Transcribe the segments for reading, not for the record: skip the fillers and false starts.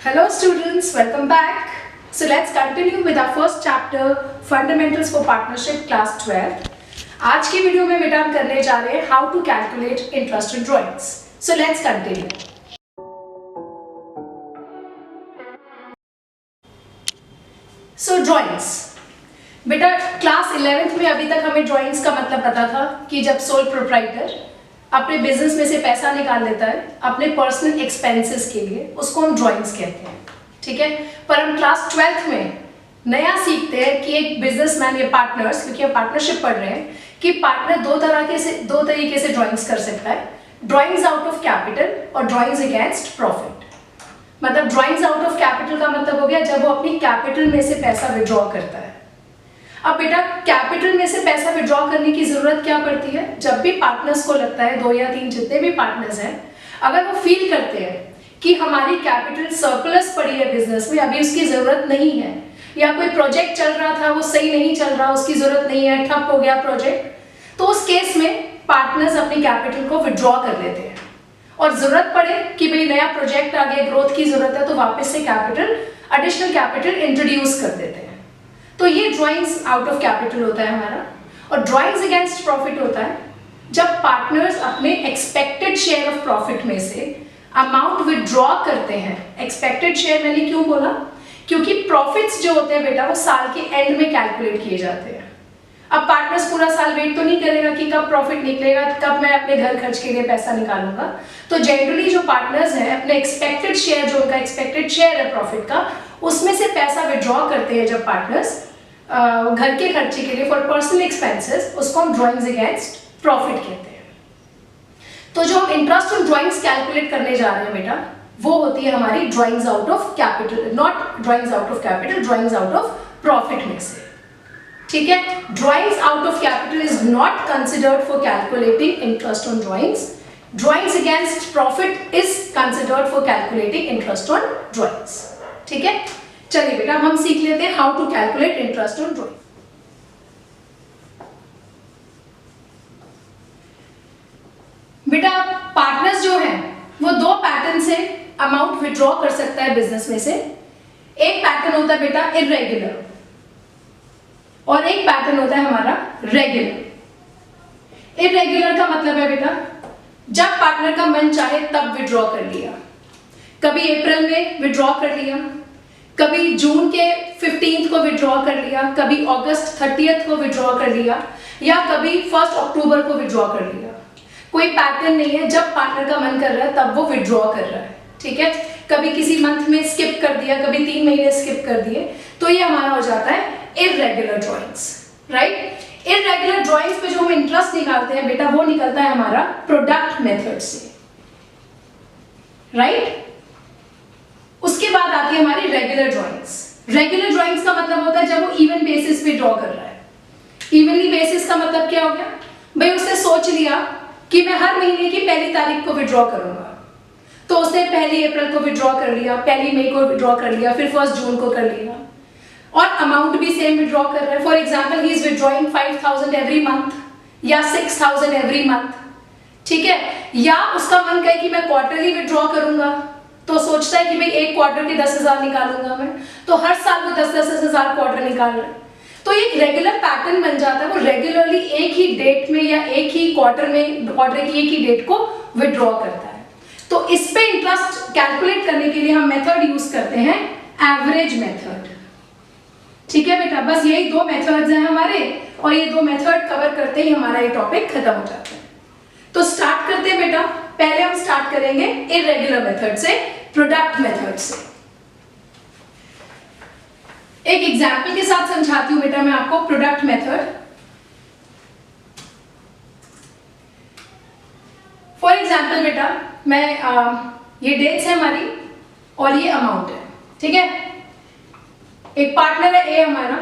Hello students, welcome back. So let's continue with our first chapter, Fundamentals for Partnership, class 12. आज की video में बेटा हम करने जा रहे हैं How to calculate interest in drawings. So let's continue. So drawings. बेटा क्लास 11th में अभी तक हमें ड्राइंग्स का मतलब पता था कि जब सोल प्रोप्राइटर अपने बिजनेस में से पैसा निकाल लेता है अपने पर्सनल एक्सपेंसेस के लिए, उसको हम ड्राइंग्स कहते हैं, ठीक है। पर हम क्लास 12th में नया सीखते हैं कि एक बिजनेसमैन या पार्टनर्स, क्योंकि हम पार्टनरशिप पढ़ रहे हैं, कि पार्टनर दो तरीके से ड्राइंग्स कर सकता है, ड्राइंग्स आउट ऑफ कैपिटल और ड्राइंग्स अगेंस्ट प्रॉफिट। मतलब ड्राइंग्स आउट ऑफ कैपिटल का मतलब हो गया जब वो अपनी कैपिटल में से पैसा विड्रॉ करता है। अब बेटा कैपिटल में से पैसा विड्रॉ करने की जरूरत क्या पड़ती है? जब भी पार्टनर्स को लगता है, 2 या 3 जितने भी पार्टनर्स हैं, अगर वो फील करते हैं कि हमारी कैपिटल सरप्लस पड़ी है बिजनेस में, अभी उसकी जरूरत नहीं है, या कोई प्रोजेक्ट चल रहा था वो सही नहीं चल रहा, उसकी जरूरत नहीं है, ठप हो गया प्रोजेक्ट, तो उस केस में पार्टनर्स अपनी कैपिटल को विड्रॉ कर लेते हैं। और जरूरत पड़े कि भाई नया प्रोजेक्ट आ गया, ग्रोथ की जरूरत है, तो वापस से कैपिटल, एडिशनल कैपिटल इंट्रोड्यूस कर देते हैं। तो ये ड्राइंग्स आउट ऑफ कैपिटल होता है हमारा। और ड्राइंग्स अगेंस्ट प्रॉफिट होता है जब पार्टनर्स अपने एक्सपेक्टेड शेयर ऑफ प्रॉफिट में से अमाउंट विड्रॉ करते हैं। एक्सपेक्टेड शेयर मैंने क्यों बोला? क्योंकि प्रॉफिट्स जो होते हैं बेटा वो साल के एंड में कैलकुलेट किए जाते हैं। अब पार्टनर्स पूरा साल वेट तो नहीं करेगा कि कब प्रॉफिट निकलेगा, कब मैं अपने घर खर्च के लिए पैसा निकालूंगा। तो जनरली जो पार्टनर्स हैं अपने एक्सपेक्टेड शेयर, जो उनका एक्सपेक्टेड शेयर है प्रॉफिट का, उसमें से पैसा विड्रॉ करते हैं जब पार्टनर्स घर के खर्चे के लिए फॉर पर्सनल एक्सपेंसेस, उसको हम ड्राइंग्स अगेंस्ट प्रॉफिट कहते हैं। तो जो हम इंटरेस्ट ऑन ड्राइंग्स कैलकुलेट करने जा रहे हैं बेटा, वो होती है हमारी drawings out of capital, not drawings out of capital, drawings out of profit में से, ठीक है। Drawings out of capital is not considered for calculating interest on drawings. Drawings against profit is considered for calculating interest on drawings, ठीक है। चलिए बेटा हम सीख लेते हैं how to calculate interest on drawing. बेटा पार्टनर्स जो हैं वो 2 पैटर्न से अमाउंट विड्रॉ कर सकता है बिजनेस में से। एक पैटर्न होता है बेटा इर्रेगुलर और एक पैटर्न होता है हमारा रेगुलर। इर्रेगुलर का मतलब है बेटा जब पार्टनर का मन चाहे तब विड्रॉ कर लिया, कभी अप्रैल में विड्रॉ कर लिया, कभी जून के 15th को विड्रॉ कर लिया, कभी अगस्त 30th को विड्रॉ कर लिया, या कभी 1 अक्टूबर को विड्रॉ कर लिया। कोई पैटर्न नहीं है, जब पार्टनर का मन कर रहा है तब वो विड्रॉ कर रहा है, ठीक है। कभी किसी मंथ में स्किप कर दिया, कभी 3 महीने स्किप कर दिए, तो ये हमारा हो जाता है irregular drawings, right. Irregular drawings पे जो हम इंटरेस्ट निकालते हैं बेटा वो निकलता है हमारा प्रोडक्ट मेथड से, राइट। उसके बाद आती है हमारी रेगुलर ड्राइंग्स। रेगुलर ड्राइंग्स का मतलब होता है जब वो इवन बेसिस पे ड्रॉ कर रहा है। इवनली बेसिस का मतलब क्या हो गया? भाई उसने सोच लिया कि मैं हर महीने की 1 तारीख को विड्रॉ करूंगा, तो उसने 1 अप्रैल को विड्रॉ कर लिया, 1 मई को विड्रॉ कर लिया, फिर 1 जून को कर लिया, और अमाउंट भी सेम विड्रॉ कर रहा है। For example he is withdrawing 5000 every month या 6000 एवरी मंथ, ठीक है। या उसका मन कहे कि मैं क्वार्टरली विड्रॉ करूंगा, तो सोचता है कि भाई एक क्वार्टर के 10,000 निकालूंगा मैं, तो हर साल वो 10-10 हजार क्वार्टर निकाल रहा है। तो एक रेगुलर पैटर्न बन जाता है, वो रेगुलरली एक ही डेट में या एक ही क्वार्टर में, क्वार्टर की एक ही डेट को विड्रॉ करता है। तो इस पे इंटरेस्ट कैलकुलेट करने के लिए हम मेथड यूज करते हैं एवरेज मेथड, ठीक है बेटा। बस यही 2 मेथड्स हैं हमारे, और ये 2 मेथड कवर करते ही हमारा ये टॉपिक खत्म हो जाता है। तो स्टार्ट करते हैं बेटा। पहले हम स्टार्ट करेंगे इर्रेगुलर मेथड से, प्रोडक्ट मेथड से। एक एग्जांपल के साथ समझाती हूं बेटा मैं आपको प्रोडक्ट मेथड। फॉर एग्जांपल बेटा मैं ये डेट्स है हमारी और ये अमाउंट है, ठीक है। एक पार्टनर है ए हमारा,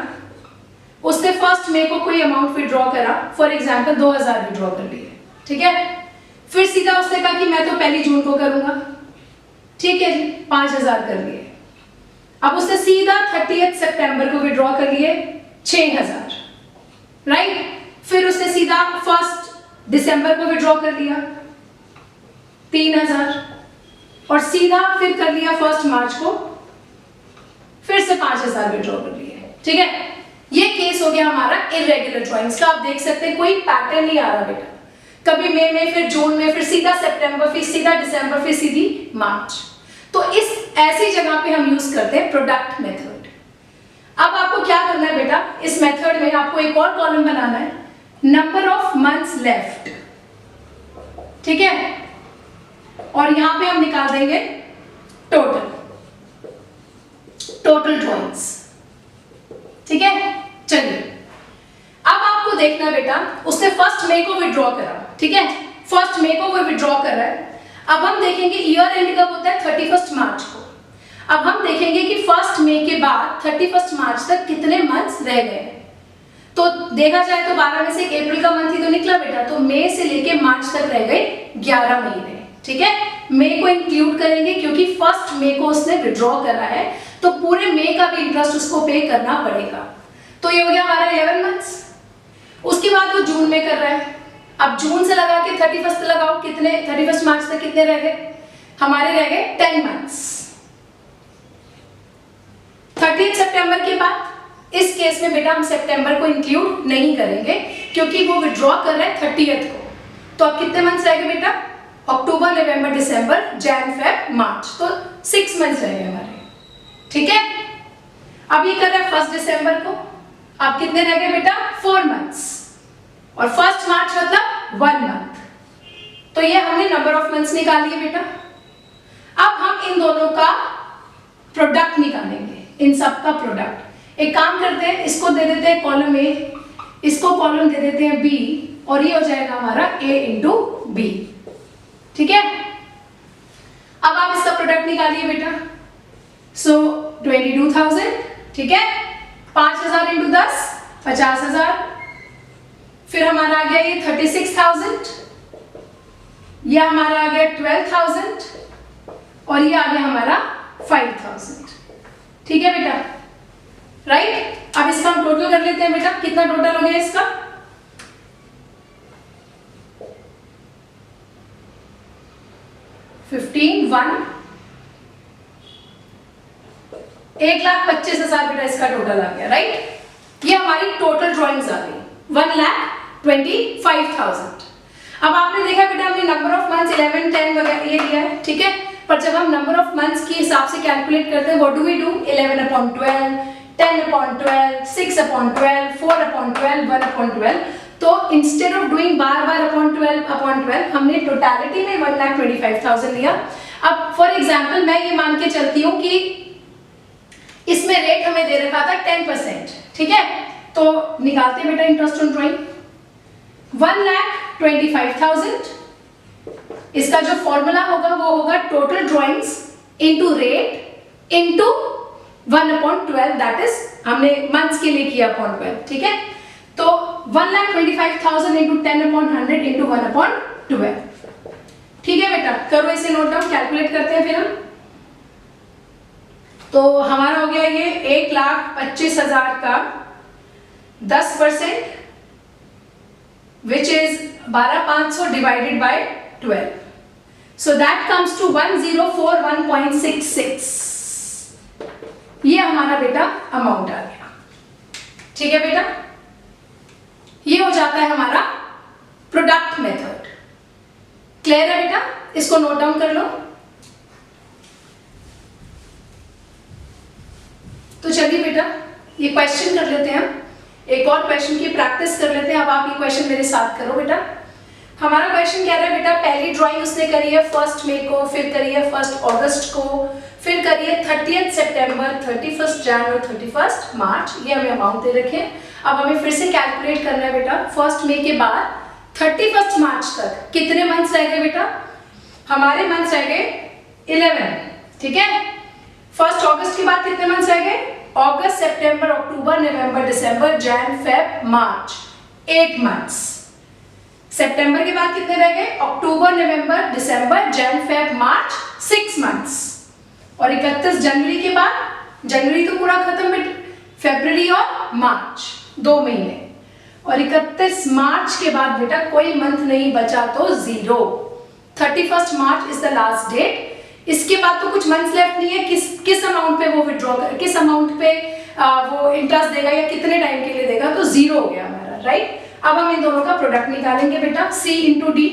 उसने 1 मई को कोई अमाउंट विड्रॉ करा, फॉर एग्जांपल 2000 विड्रॉ कर लिए, ठीक है। फिर सीधा उसने कहा कि मैं तो 1 जून को करूंगा, ठीक है जी, 5000 कर लिए। अब उसने सीधा 30 सितंबर को विड्रॉ कर लिए 6000, राइट। फिर उसने सीधा 1 दिसंबर को विड्रॉ कर लिया 3000, और सीधा फिर कर लिया 1 मार्च को, फिर से 5000 विड्रॉ कर लिए। ठीक है, ये केस हो गया हमारा इरेगुलर ड्राइंग्स का। आप देख सकते हैं कोई पैटर्न नहीं आ रहा बेटा, कभी मई में, फिर जून में, फिर सीधा सितंबर, फिर सीधा दिसंबर, फिर सीधी मार्च। तो इस ऐसी जगह पे हम यूज करते हैं प्रोडक्ट मेथड। अब आपको क्या करना है बेटा, इस मेथड में आपको एक और कॉलम बनाना है, नंबर ऑफ मंथ्स लेफ्ट। ठीक है, और यहां पे हम निकाल देंगे टोटल ड्रॉइंग्स। ठीक है, चलिए अब आपको देखना बेटा, उसने 1 मई को विड्रॉ करा। ठीक है, 1 मई को वो विड्रॉ कर रहा है। अब हम देखेंगे ईयर एंड कब होता है, 31 मार्च को। अब हम देखेंगे कि 1 मई के बाद 31 मार्च तक कितने मंथ्स रह गए। तो देखा जाए तो 12 में से एक अप्रैल का मंथ ही तो निकला बेटा, तो मई से लेके मार्च तक रह गए 11 महीने। ठीक है, मई को इंक्लूड करेंगे क्योंकि 1 मई को उसने विड्रॉ करा है, तो पूरे मई का भी इंटरेस्ट उसको पे करना पड़ेगा। तो ये हो गया हमारा 11 मंथ्स। उसके बाद वो जून में कर रहा है। अब जून से लगा के 31 लगाओ, कितने 31 मार्च तक कितने रह गए, हमारे रह गए 10 मंथ्स। 30 सितंबर के बाद इस केस में बेटा हम सितंबर को इंक्लूड नहीं करेंगे क्योंकि वो विड्रॉ कर रहे हैं 30 को। तो अब कितने मंथ्स रह गए बेटा, अक्टूबर, नवंबर, दिसंबर, जैन, फेब, मार्च, तो 6 मंथ्स रह गए हमारे। ठीक है, अब ये कर रहे हैं 1 दिसंबर को, अब कितने रह गए बेटा, 4 मंथ्स, और 1 मार्च मतलब 1 मंथ। तो ये हमने नंबर ऑफ मंथ्स निकाल लिए बेटा। अब हम इन दोनों का प्रोडक्ट निकालेंगे, इन सब का प्रोडक्ट। एक काम करते हैं, इसको दे देते हैं कॉलम ए, इसको कॉलम दे देते हैं बी, और ये हो जाएगा हमारा ए इंटू बी। ठीक है, अब आप इसका प्रोडक्ट निकालिए बेटा। सो 22,000, ठीक है, 5,000 इंटू 10 50,000, फिर हमारा आ गया ये 36,000, ये हमारा आ गया 12,000, और ये आ गया हमारा 5,000। ठीक है बेटा, राइट। अब इसका हम टोटल कर लेते हैं बेटा, कितना टोटल हो गया इसका, 1,25,000 बेटा इसका टोटल आ गया, राइट। ये हमारी टोटल ड्राइंग्स आ गई 1,25,000। अब आपने देखा बेटा हमने नंबर ऑफ मंथ्स 11, 10 वगैरह ये लिया है, ठीक है, पर जब हम नंबर ऑफ मंथ्स के हिसाब से कैलकुलेट करते हैं, व्हाट डू वी डू, 11/12, 10/12, 6/12, 4/12, 1/12। तो instead of doing bar upon 12 हमने टोटलिटी में 1,25,000 लिया। अब फॉर एग्जांपल मैं ये मान के चलती हूँ कि इसमें रेट हमें दे रखा था 10%, ठीक है, तो निकालते हैं बेटा इंटरेस्ट ऑन ड्राइंग। 1,25,000, इसका जो फॉर्मूला होगा वो होगा total drawings into rate into 1/12, that is हमने मंथ्स के लिए किया अपॉन 12, ठीक है। तो 1,25,000 इंटू 10/100 इंटू 1/12, ठीक है बेटा, करो इसे नोट डाउन, कैलकुलेट करते हैं फिर हम। तो हमारा हो गया ये 1,25,000 का 10%, which is 12,500 divided by 12. So that comes to 1,041.66. ये हमारा बेटा अमाउंट आ गया, ठीक है बेटा। ये हो जाता है हमारा प्रोडक्ट मेथड। क्लियर है बेटा, इसको नोट डाउन कर लो। तो चलिए बेटा ये क्वेश्चन कर लेते हैं हम, एक और क्वेश्चन की प्रैक्टिस कर लेते हैं। अब आप ये क्वेश्चन मेरे साथ करो बेटा। हमारा क्वेश्चन कह रहा है बेटा, पहली ड्राइंग उसने करी है 1 मई को, फिर करी है 1 अगस्त को, फिर करी है 30 सितंबर, 31 जनवरी और 31 मार्च। ये हमें अमाउंट दे रखे हैं। अब हमें फिर से कैलकुलेट करना है बेटा, 1 मई के बाद 31 मार्च तक कितने मंथ्स रह गए बेटा, हमारे मंथ्स रह गए 11, ठीक है। 1 अगस्त के बाद कितने मंथ्स रह गए, अगस्त, सितंबर, अक्टूबर, नवंबर, दिसंबर, जैन, फेब, मार्च, 8 मंथ्स। सितंबर के बाद कितने रह गए, अक्टूबर, नवंबर, दिसंबर, जैन, फेब, मार्च, 6 मंथ्स। और 31 जनवरी के बाद, जनवरी तो पूरा खत्म बेटा, फरवरी और मार्च 2 महीने, और 31 मार्च के बाद बेटा कोई मंथ नहीं बचा तो 0। 31 मार्च इज द लास्ट डेट। इसके बाद तो कुछ मंथ्स लेफ्ट नहीं है, किस अमाउंट पे वो विड्रॉ कर, किस अमाउंट पे वो इंटरेस्ट देगा या कितने टाइम के लिए देगा, तो जीरो हो गया हमारा, राइट। अब हम इन दोनों का प्रोडक्ट निकालेंगे बेटा, C इंटू डी,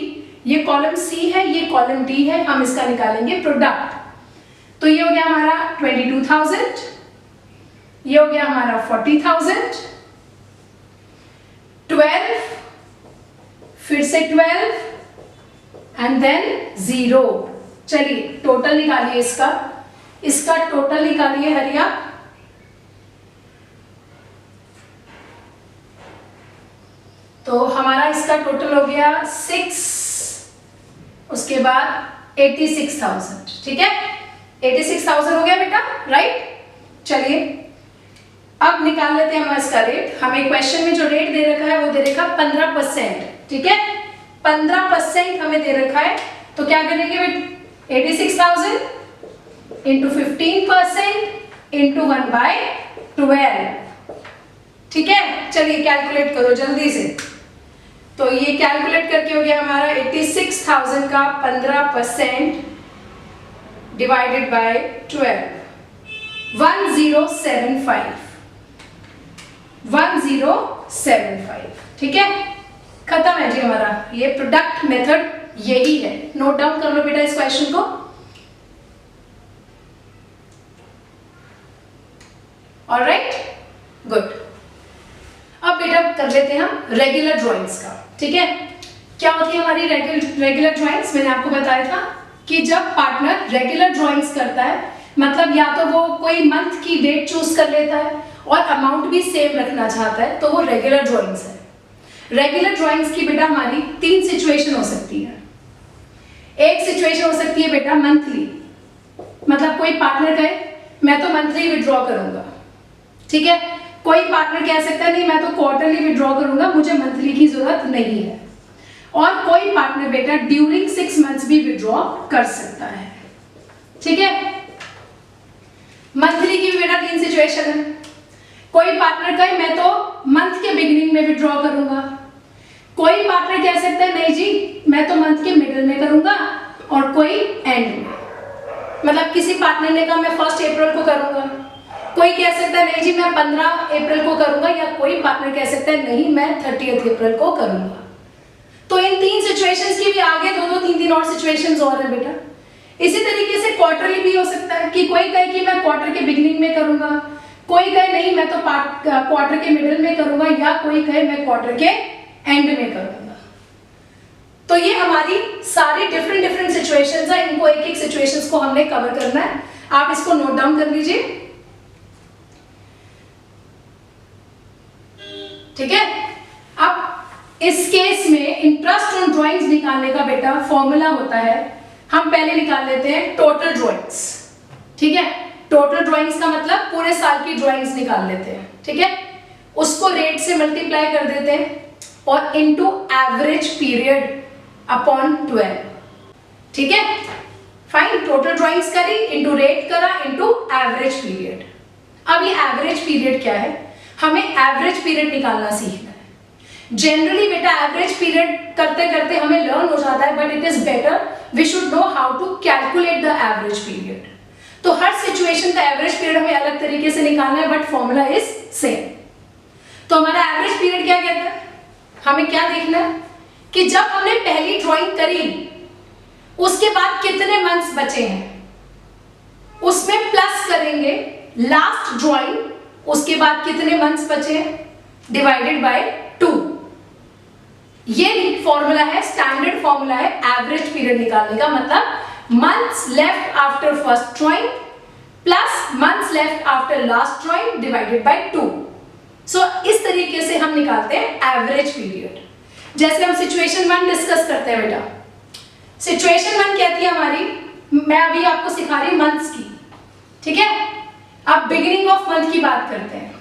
ये कॉलम C है, ये कॉलम D है, हम इसका निकालेंगे प्रोडक्ट। तो ये हो गया हमारा 22,000, ये हो गया हमारा 40,000, 12, फिर से 12 एंड देन 0। चलिए टोटल निकालिए इसका टोटल निकालिए हरिया। तो हमारा इसका टोटल हो गया 6, उसके बाद 86,000, ठीक है, 86,000 हो गया बेटा, राइट। चलिए अब निकाल लेते हैं हम इसका रेट। हमें क्वेश्चन में जो रेट दे रखा है वो दे रखा 15%, ठीक है, 15% हमें दे रखा है। तो क्या करेंगे बेटा, 86,000 इंटू 15% इंटू 1/12, ठीक है। चलिए कैलकुलेट करो जल्दी से। तो ये कैलकुलेट करके हो गया हमारा 86,000 का 15% डिवाइडेड बाय 12, 1075, 1075, ठीक है, खत्म है जी हमारा। ये प्रोडक्ट मेथड यही है, नोट डाउन कर लो बेटा इस क्वेश्चन को। Alright, good. अब बेटा कर लेते हैं हम रेगुलर ड्राइंग्स का, ठीक है। क्या होती है हमारी रेगुलर ड्राइंग्स? मैंने आपको बताया था कि जब पार्टनर रेगुलर ड्राइंग्स करता है, मतलब या तो वो कोई मंथ की डेट चूज कर लेता है और अमाउंट भी सेम रखना चाहता है, तो वो रेगुलर ड्राइंग्स है। रेगुलर ड्राइंग्स की बेटा हमारी 3 सिचुएशन हो सकती है। एक सिचुएशन हो सकती है बेटा मंथली, मतलब कोई पार्टनर कहे मैं तो मंथली विड्रॉ करूंगा, ठीक है। कोई पार्टनर कह सकता है नहीं मैं तो क्वार्टरली विड्रॉ करूंगा, मुझे मंथली की जरूरत नहीं है। और कोई पार्टनर बेटा ड्यूरिंग 6 मंथ्स भी विड्रॉ कर सकता है, ठीक है। मंथली की भी बेटा 3 सिचुएशन है। कोई पार्टनर कहे मैं तो मंथ के बिगिनिंग में विड्रॉ करूंगा, कोई पार्टनर कह सकता है नहीं जी मैं तो मंथ के मिडिल में करूंगा, और कोई एंड में, मतलब किसी पार्टनर ने कहा मैं 1 अप्रैल को करूंगा, कोई कह सकता है नहीं जी मैं 15 अप्रैल को करूंगा, या कोई पार्टनर कह सकता है नहीं मैं 30 अप्रैल को करूंगा। तो इन 3 सिचुएशंस की भी आगे 2-3 और सिचुएशंस और है बेटा। इसी तरीके से क्वार्टरली भी हो सकता है कि कोई कहे कि मैं क्वार्टर के बिगिनिंग में करूंगा, कोई कहे नहीं मैं तो क्वार्टर के मिडिल में करूंगा, या कोई कहे मैं क्वार्टर के एंड में करूंगा। तो ये हमारी सारी डिफरेंट सिचुएशंस है, इनको एक सिचुएशंस को हमने कवर करना है। आप इसको नोट डाउन कर लीजिए, ठीक है। अब इस केस में इंटरेस्ट ऑन ड्राइंग्स निकालने का बेटा फॉर्मूला होता है, हम पहले निकाल लेते हैं टोटल ड्राइंग्स, ठीक है। टोटल ड्राइंग्स का मतलब पूरे साल की ड्राइंग्स निकाल लेते हैं, ठीक है। उसको रेट से मल्टीप्लाई कर देते हैं और इनटू एवरेज पीरियड अपॉन 12, ठीक है। फाइन, टोटल ड्राइंग्स करी इनटू रेट करा इनटू एवरेज पीरियड। अब ये एवरेज पीरियड क्या है, हमें एवरेज पीरियड निकालना सीखना है। जनरली बेटा एवरेज पीरियड करते करते हमें लर्न हो जाता है, but it is better we should know how to calculate the average period. तो हर सिचुएशन का एवरेज पीरियड हमें अलग तरीके से निकालना है, बट फॉर्मूला इज सेम। तो हमारा एवरेज पीरियड क्या कहता है, हमें क्या देखना है कि जब हमने पहली ड्राइंग करी उसके बाद कितने मंथ्स बचे हैं, उसमें प्लस करेंगे लास्ट ड्राइंग, उसके बाद कितने मंथ्स बचे हैं डिवाइडेड बाय 2। ये फॉर्मूला है, स्टैंडर्ड फॉर्मूला है एवरेज पीरियड निकालने का, मतलब months left after first drawing plus months left after last drawing divided by 2। सो इस तरीके से हम निकालते हैं एवरेज पीरियड। जैसे हम सिचुएशन 1 डिस्कस करते हैं बेटा। सिचुएशन 1 कहती है हमारी, मैं अभी आपको सिखा रही मंथ्स की, ठीक है। अब बिगिनिंग ऑफ मंथ की बात करते हैं।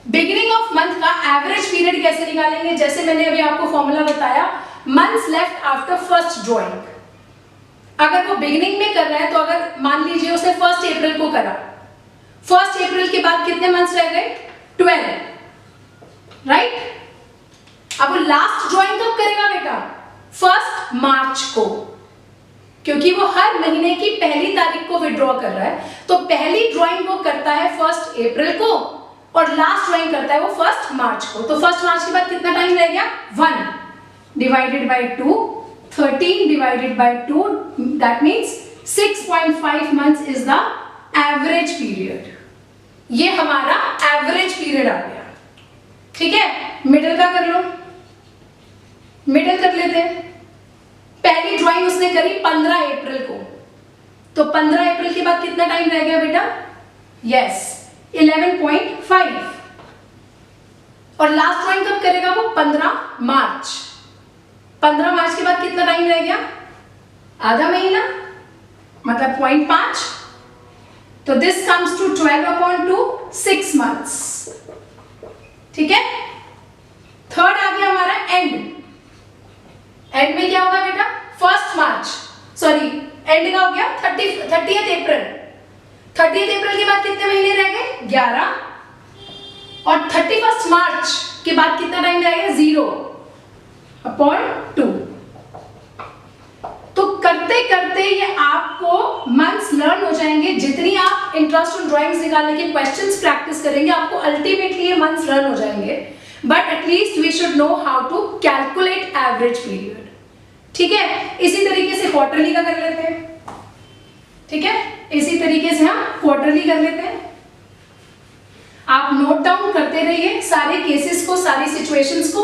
बिगिनिंग ऑफ मंथ का एवरेज पीरियड कैसे निकालेंगे, जैसे मैंने अभी आपको फॉर्मूला बताया, months left after first drawing. अगर वो बिगिनिंग में कर रहा है तो अगर मान लीजिए उसने 1 अप्रैल को करा, 1 अप्रैल के बाद कितने मंथ्स रह गए 12, राइट। अब वो लास्ट ड्राइंग कब करेगा बेटा 1 मार्च को, क्योंकि वो हर महीने की पहली तारीख को विड्रॉ कर रहा है, तो पहली ड्राइंग वो करता है 1 अप्रैल को और लास्ट ड्राइंग करता है वो 1 मार्च को। तो 1 मार्च के बाद कितना टाइम रह गया? 1 divided by 2, 13 divided by 2, that means 6.5 months is the average period. ये हमारा एवरेज पीरियड आ गया। ठीक है, मिडिल का कर लो, मिडिल कर लेते हैं। पहली ड्राइंग उसने करी 15 अप्रैल को, तो 15 अप्रैल के बाद कितना टाइम रह गया बेटा? यस, 11.5। और लास्ट ड्राइंग कब करेगा वो? 15 मार्च। 15 मार्च के बाद कितना टाइम रह गया? आधा महीना, मतलब 0.5। तो दिस कम्स टू 12/2, 6 मंथ्स। ठीक है, थर्ड आ गया हमारा एंड। एंड में क्या होगा बेटा? 1 मार्च, सॉरी एंड का हो गया 30th अप्रैल। 30th अप्रैल के बाद कितने महीने रह गए? 11। और 31 मार्च के बाद कितना टाइम रह गया? 0/2। तो करते करते ये आपको मंथ्स लर्न हो जाएंगे। जितनी आप इंटरेस्ट ऑन ड्राइंग्स निकालने के क्वेश्चंस प्रैक्टिस करेंगे, आपको अल्टीमेटली ये मंथ्स लर्न हो जाएंगे। But at least we should know how to calculate average period. ठीक है, इसी तरीके से क्वार्टरली का कर लेते हैं। ठीक है, इसी तरीके से हम क्वार्टरली कर लेते हैं। आप नोट डाउन करते रहिए सारे केसेस को, सारी सिचुएशंस को।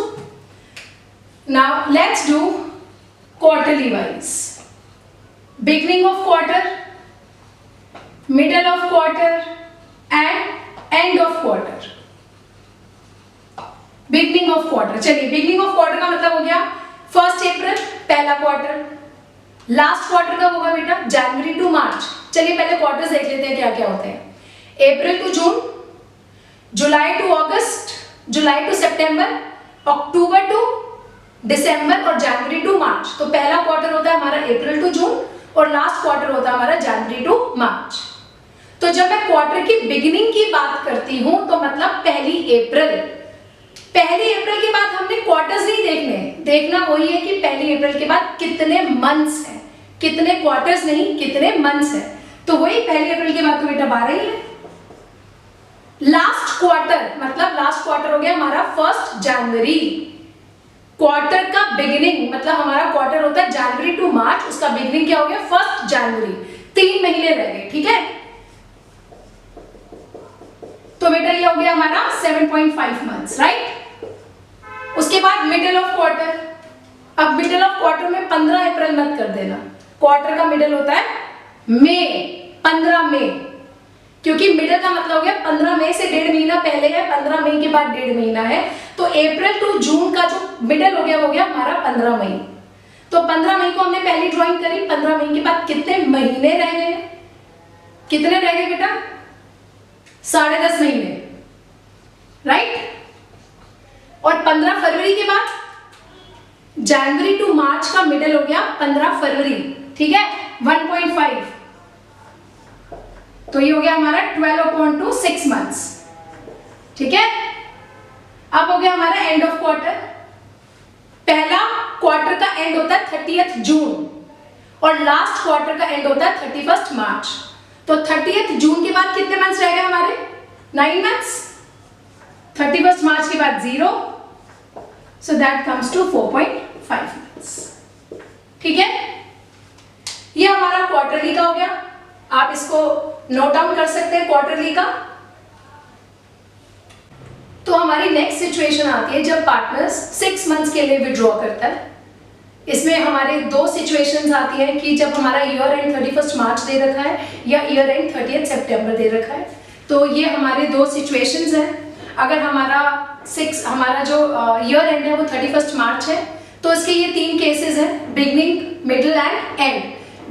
Now let's do quarterly wise. Beginning of quarter, middle of quarter and end of quarter. Beginning of quarter, चलिए बिगनिंग ऑफ क्वार्टर का मतलब हो गया 1 अप्रैल, पहला क्वार्टर। लास्ट क्वार्टर कब होगा बेटा? जनवरी टू मार्च। चलिए पहले क्वार्टर्स देख लेते हैं क्या क्या होते हैं। अप्रैल टू जून, जुलाई टू अगस्त, जुलाई टू सितंबर, अक्टूबर टू दिसंबर और जनवरी टू मार्च। तो पहला क्वार्टर होता है हमारा अप्रैल टू जून और लास्ट क्वार्टर होता है हमारा जनवरी टू मार्च। तो जब मैं क्वार्टर की बिगिनिंग की बात करती हूं तो मतलब 1 अप्रैल। 1 अप्रैल के बाद हमने क्वार्टर्स नहीं देखने, देखना वही है कि 1 अप्रैल के बाद कितने मंथ्स हैं, कितने क्वार्टर्स नहीं, कितने मंथ्स हैं। तो वही 1 अप्रैल के बाद तो बेटा 12 ही है। लास्ट क्वार्टर मतलब लास्ट क्वार्टर हो गया हमारा 1 जनवरी। क्वार्टर का बिगिनिंग मतलब हमारा क्वार्टर होता है जनवरी टू मार्च, उसका बिगिनिंग क्या हो गया? 1 जनवरी। 3 महीने रह गए। ठीक है, तो बेटा ये हो गया हमारा 7.5 मंथ्स, राइट। उसके बाद मिडिल ऑफ क्वार्टर। अब मिडिल ऑफ क्वार्टर में 15 अप्रैल मत कर देना, क्वार्टर का मिडिल होता है मई, 15 मई, क्योंकि मिडिल का मतलब हो गया 15 मई से 1.5 महीना पहले है, 15 मई के बाद 1.5 महीना है। तो अप्रैल टू जून का जो मिडिल हो गया हमारा 15 मई। तो 15 मई को हमने पहली ड्राइंग करी, 15 मई के बाद कितने महीने रह गए? कितने रह गए बेटा? 10.5 महीने, राइट। और 15 फरवरी के बाद जनवरी टू मार्च का मिडिल हो गया 15 फरवरी। ठीक है, 1.5। तो ये हो गया हमारा 12/2, 6 मंथ्स। ठीक है, अब हो गया हमारा एंड ऑफ क्वार्टर। पहला क्वार्टर का एंड होता है 30th जून और लास्ट क्वार्टर का एंड होता है 31st मार्च। तो 30th जून के बाद कितने मंथ्स रह गए हमारे? 9 मंथ्स। 31st मार्च के बाद 0, so that comes to 4.5 months. ठीक है, ये हमारा क्वार्टरली का हो गया। आप इसको नोट डाउन कर सकते हैं क्वार्टरली का। तो हमारी नेक्स्ट सिचुएशन आती है जब पार्टनर्स 6 मंथ्स के लिए विड्रॉ करता है। इसमें हमारे 2 सिचुएशंस आती हैं कि जब हमारा ईयर एंड 31st मार्च दे रखा है या ईयर एंड 30th सितंबर दे रखा है। तो ये हमारे 2 सिचुएशंस हैं। अगर हमारा जो ईयर एंड है वो 31st मार्च है तो इसके ये 3 केसेस हैं, beginning, middle and and.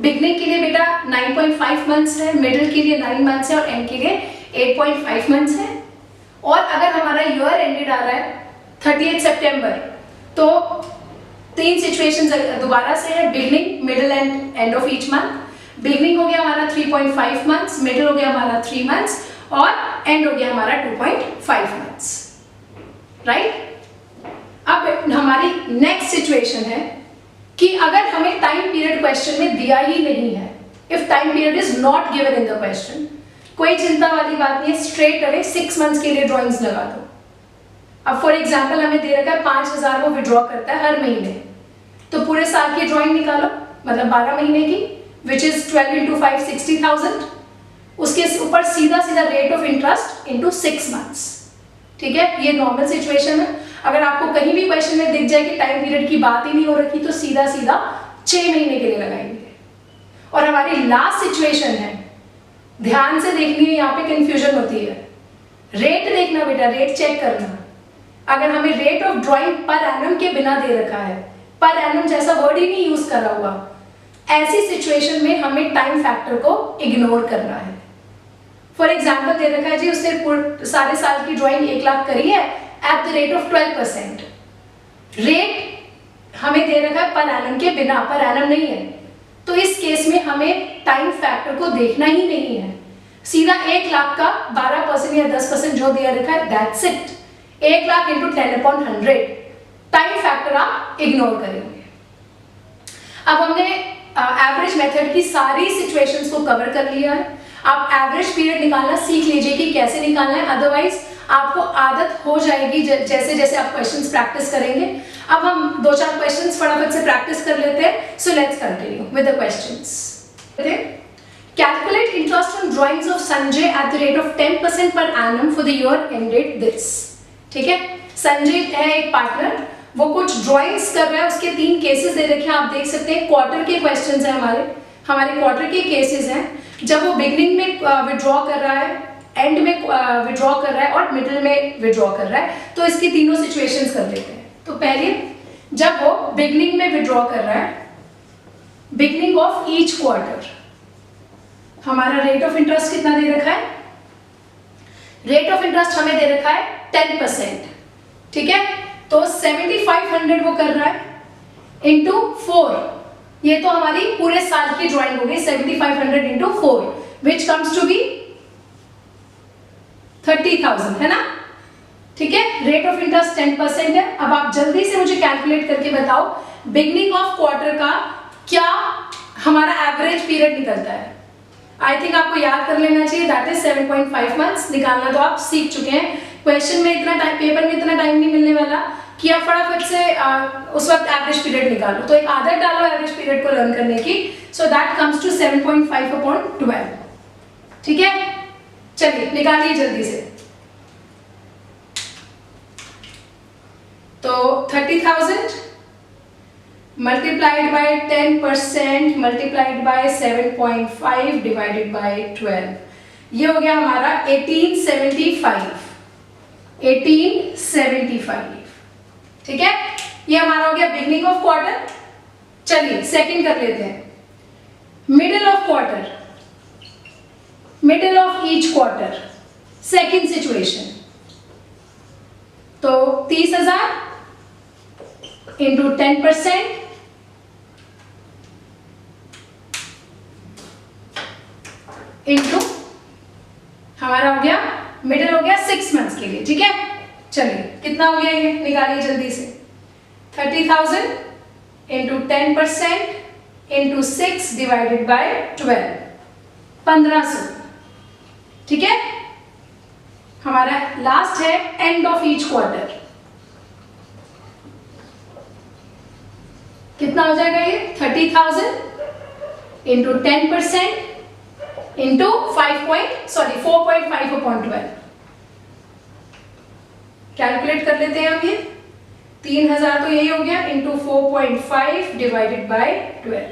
Beginning के लिए बेटा 9.5 मंथ्स है, मिडिल के लिए 9 मंथ्स है और एंड के लिए 8.5 मंथ्स है। और अगर हमारा ईयर एंडेड आ रहा है 30th सितंबर तो 3 सिचुएशंस दोबारा से है, beginning, middle and end of each month. Beginning हो गया हमारा 3.5 मंथ्स, मिडिल हो गया हमारा 3 मंथ्स और एंड हो गया हमारा 2.5 मंथ्स, राइट। अब हमारी नेक्स्ट सिचुएशन है कि अगर हमें टाइम पीरियड क्वेश्चन में दिया ही नहीं है, if time period is not given in the question, कोई चिंता वाली बात नहीं है, स्ट्रेट अवे 6 मंथ्स के लिए ड्राइंग्स लगा दो। अब फॉर एग्जांपल हमें दे रखा है 5000 वो विड्रॉ करता है हर महीने, तो पूरे साल की ड्राइंग निकालो, मतलब 12 महीने की, विच इज 12 into 5 60,000। उसके ऊपर सीधा सीधा rate of interest into 6 months. ठीक है, ये नॉर्मल सिचुएशन है। अगर आपको कहीं भी क्वेश्चन में दिख जाए कि टाइम पीरियड की बात ही नहीं हो रखी, तो सीधा सीधा 6 महीने के लिए लगाएंगे। और हमारी लास्ट सिचुएशन है, ध्यान से देखनी है, यहाँ पे कंफ्यूजन होती है। रेट देखना बेटा, रेट चेक करना। अगर हमें rate of drawing per annum के बिना दे रखा है, पर एनम जैसा वर्ड ही नहीं यूज करा हुआ, ऐसी सिचुएशन में हमें टाइम फैक्टर को इग्नोर करना है। फॉर एग्जाम्पल दे रखा है जी उसने सारे साल की ड्राइंग 1 लाख करी है at the rate of 12%। Rate हमें दे रखा है पर एनम के बिना, पर एनम नहीं है, तो इस केस में हमें टाइम फैक्टर को देखना ही नहीं है। सीधा 1 लाख का 12% या 10% जो दिया रखा है, that's it. 1 lakh into 10/100, time factor आप इग्नोर करेंगे। अब हमने एवरेज मेथड की सारी सिचुएशंस को कवर कर लिया है। आप एवरेज पीरियड निकालना सीख लीजिए कि कैसे निकालना है, अदरवाइज आपको आदत हो जाएगी जैसे जैसे आप क्वेश्चंस प्रैक्टिस करेंगे। अब हम 2-4 क्वेश्चंस फटाफट से प्रैक्टिस कर लेते हैं। So let's continue with the questions. Calculate interest on drawings of Sanjay at the rate of 10% per annum for the year ended this. ठीक है, संजय है एक पार्टनर, वो कुछ ड्राइंग्स कर रहा है, उसके 3 केसेस दे रखे हैं, आप देख सकते हैं। क्वार्टर के क्वेश्चंस हैं हमारे क्वार्टर के केसेस हैं, जब वो बिगनिंग में विड्रॉ कर रहा है, एंड में विड्रॉ कर रहा है और मिडिल में विड्रॉ कर रहा है। तो इसकी तीनों सिचुएशंस कर लेते हैं। तो पहले जब वो बिगनिंग में विड्रॉ कर रहा है, बिगनिंग ऑफ ईच क्वार्टर, हमारा रेट ऑफ इंटरेस्ट कितना दे रखा है? रेट ऑफ इंटरेस्ट हमें दे रखा है 10%। ठीक है, तो 7500 वो कर रहा है इंटू 4, ये तो हमारी पूरे साल की ड्राइंग हो गई। 7500 into 4 which comes to be 30,000, है ना? ठीक है, रेट ऑफ इंटरेस्ट 10% है। अब आप जल्दी से मुझे कैलकुलेट करके बताओ बिगनिंग ऑफ क्वार्टर का क्या हमारा एवरेज पीरियड निकलता है। आई थिंक आपको याद कर लेना चाहिए, दैट इज 7.5 मंथ्स। निकालना तो आप सीख चुके हैं। क्वेश्चन में इतना टाइम, पेपर में इतना टाइम नहीं मिलने वाला कि आप फटाफट से उस वक्त एवरेज पीरियड निकालो। तो एक आदत डालो एवरेज पीरियड को लर्न करने की। So that comes to 7.5/12। ठीक है, चलिए निकालिए जल्दी से। तो 30,000 multiplied by 10% multiplied by 7.5 divided by 12, ये हो गया हमारा 1875। 1875। ठीक है, ये हमारा हो गया बिगनिंग ऑफ क्वार्टर। चलिए सेकंड कर लेते हैं, middle of quarter, middle of each quarter, second situation. तो 30,000 इंटू 10% इंटू हमारा हो गया मिडिल हो गया 6 मंथ्स के लिए। ठीक है, चलिए कितना हो गया ये निकालिए जल्दी से। 30,000 इंटू 10% इंटू 6 डिवाइडेड बाय 12, 1500। ठीक है, हमारा लास्ट है एंड ऑफ ईच क्वार्टर। कितना हो जाएगा ये? 30,000 इंटू 10% इंटू 4.5/12। कैलकुलेट कर लेते हैं हम ये। 3,000 तो यही हो गया into 4.5 divided by 12,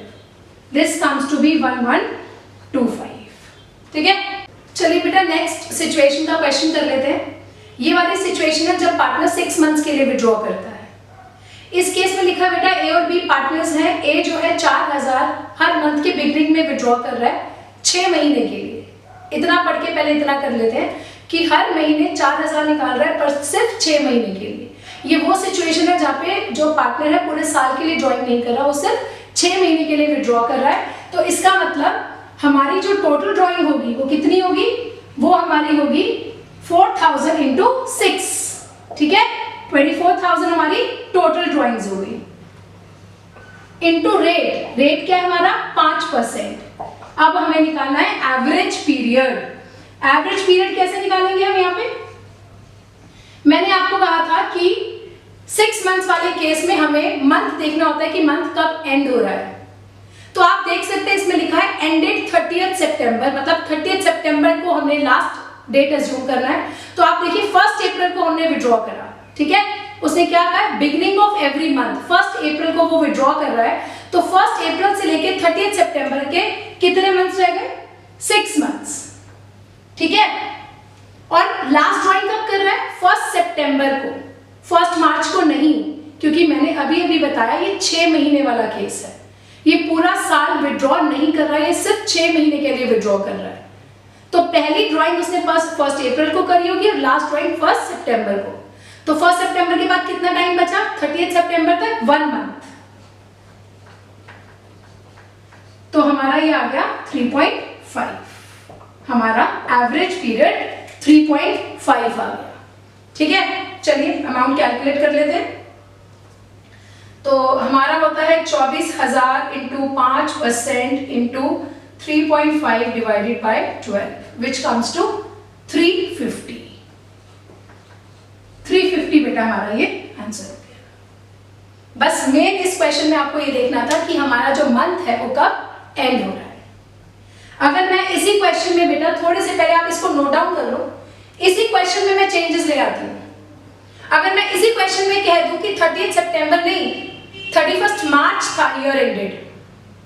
this comes to be 1125। ठीक है, चलिए बेटा नेक्स्ट सिचुएशन का क्वेश्चन कर लेते हैं। ये वाली सिचुएशन है जब पार्टनर 6 मंथ्स के लिए विड्रॉ करता है। इस केस में लिखा बेटा ए और बी पार्टनर्स हैं। ए जो है 4,000 हर मंथ के बिगनिंग में विड्रॉ कर रहा है 6 महीने के लिए। इतना पढ़ के पहले इतना कर लेते हैं कि हर महीने 4,000 निकाल रहा है, पर सिर्फ 6 महीने के लिए। ये वो सिचुएशन है जहाँ पे जो पार्टनर है पूरे साल के लिए ड्रॉइंग नहीं कर रहा, वो सिर्फ 6 महीने के लिए विड्रॉ कर रहा है। तो इसका मतलब हमारी जो टोटल ड्रॉइंग होगी वो कितनी होगी? वो हमारी होगी 4,000 इंटू 6। ठीक है, 24,000 हमारी टोटल ड्रॉइंग्स होगी। इनटू रेट, रेट क्या है हमारा 5%। अब हमें निकालना है एवरेज पीरियड। एवरेज पीरियड कैसे निकालेंगे हम यहाँ पे? मैंने आपको कहा था कि 6 मंथ्स वाले केस में हमें मंथ देखना होता है कि मंथ कब एंड हो रहा है। तो आप देख सकते हैं इसमें लिखा है एंडेड 30th सितंबर, मतलब 30th सितंबर को हमने लास्ट डेट अज्यूम करना है। तो आप देखिए 1 अप्रैल को हमने विड्रॉ करा, ठीक है। उसने क्या कहा है, बिगिनिंग ऑफ एवरी मंथ 1 अप्रैल को वो विड्रॉ कर रहा है। तो 1 अप्रैल से लेके 30th सितंबर के कितने मंथ्स रह गए? 6 मंथ्स, ठीक है। और लास्ट ड्राइंग कब कर रहा है? 1 सितंबर को, 1 मार्च को नहीं, क्योंकि मैंने अभी अभी बताया ये 6 महीने वाला केस है। ये पूरा साल विड्रॉ नहीं कर रहा है, ये सिर्फ 6 महीने के लिए विड्रॉ कर रहा है। तो पहली ड्राइंग उसने 1 अप्रैल को करी होगी और लास्ट ड्राइंग 1 सितंबर को। तो 1 सितंबर के बाद कितना टाइम बचा? 30th सितंबर तक 1 मंथ। तो हमारा ये आ गया 3.5, हमारा एवरेज पीरियड 3.5 आ गया, ठीक है। चलिए अमाउंट कैलकुलेट कर लेते हैं। तो हमारा होता है 24,000 into 5% into 3.5 divided by 12 which comes to 350। 350 बेटा हमारा ये आंसर हो गया। बस मेन इस क्वेश्चन में आपको ये देखना था कि हमारा जो मंथ है वो कब एंड हो रहा है। अगर मैं इसी क्वेश्चन में बेटा थोड़े से पहले आप इसको नोट डाउन कर लो, इसी क्वेश्चन में मैं चेंजेस ले आती हूँ। अगर मैं इसी क्वेश्चन में कह दूं कि 30th सितंबर नहीं 31st मार्च था ईयर एंडेड,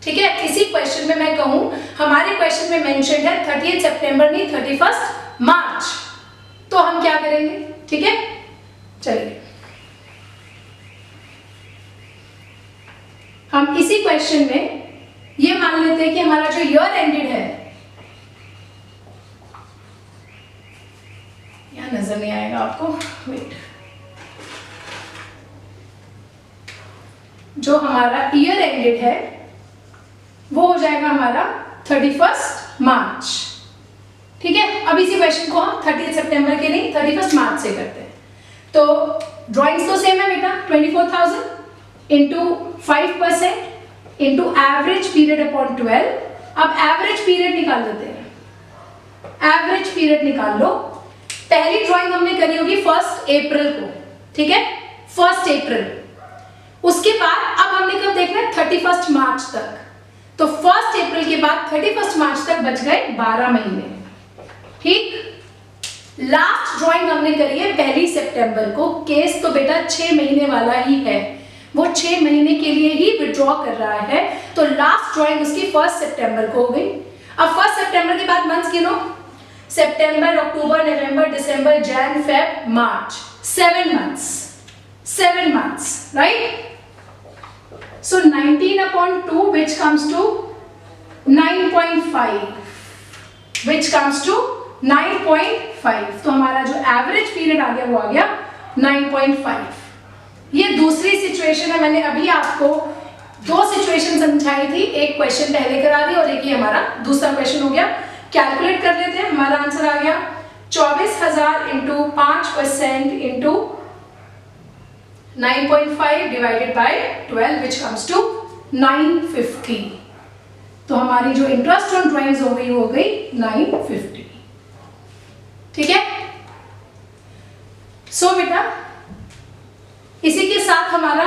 ठीक है। इसी क्वेश्चन में मैं कहूं हमारे क्वेश्चन में मेंशन्ड है 30th सितंबर नहीं 31st मार्च, तो हम क्या करेंगे, ठीक है। चलिए हम इसी क्वेश्चन में ये मान लेते हैं कि हमारा जो ईयर एंडेड है, यहां नजर नहीं आएगा आपको, वेट, जो हमारा ईयर एंडेड है वो हो जाएगा हमारा 31st मार्च, ठीक है। अब इसी क्वेश्चन को हम 30th सितंबर के नहीं 31st मार्च से करते हैं। तो ड्राइंग्स तो सेम है बेटा, 24,000 into 5% into average period upon 12। अब एवरेज पीरियड निकाल लेते हैं, एवरेज पीरियड निकाल लो। पहली ड्राइंग हमने करी होगी 1 अप्रैल को, ठीक है, 1 अप्रैल। उसके बाद अब हमने कब देखना है 31st मार्च तक, तो 1 अप्रैल के बाद 31st मार्च तक बच गए 12 महीने, ठीक। लास्ट ड्राइंग हमने करी है 1 सितंबर को, केस तो बेटा 6 महीने वाला ही है, वो 6 महीने के लिए ही विड्रॉ कर रहा है। तो लास्ट ड्राइंग उसकी 1 सितंबर को हो गई। अब 1 सितंबर के बाद मंथ्स गिनो, सितंबर, अक्टूबर, नवंबर, दिसंबर, जन, Feb, March, 7 months, 7 months, right? So 19/2 which comes to 9.5, which comes to 9.5। तो हमारा जो एवरेज पीरियड आ गया वो आ गया 9.5। ये दूसरी सिचुएशन है, मैंने अभी आपको 2 सिचुएशन समझाई थी, एक क्वेश्चन पहले करा दी और एक ही हमारा दूसरा क्वेश्चन हो गया। कैलकुलेट कर लेते हैं, हमारा आंसर आ गया 24,000 into 5% into 9.5 divided by 12 which comes to 950। तो हमारी जो इंटरेस्ट ऑन ड्राइंग्स हो गई 950, ठीक है। सो बेटा इसी के साथ हमारा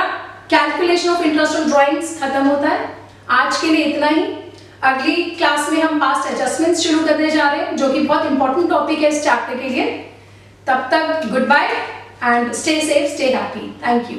calculation of interest on drawings खत्म होता है। आज के लिए इतना ही। अगली क्लास में हम पास्ट एडजस्टमेंट्स शुरू करने जा रहे हैं, जो कि बहुत इंपॉर्टेंट टॉपिक है इस चैप्टर के लिए। तब तक goodbye and stay safe, stay happy. Thank you.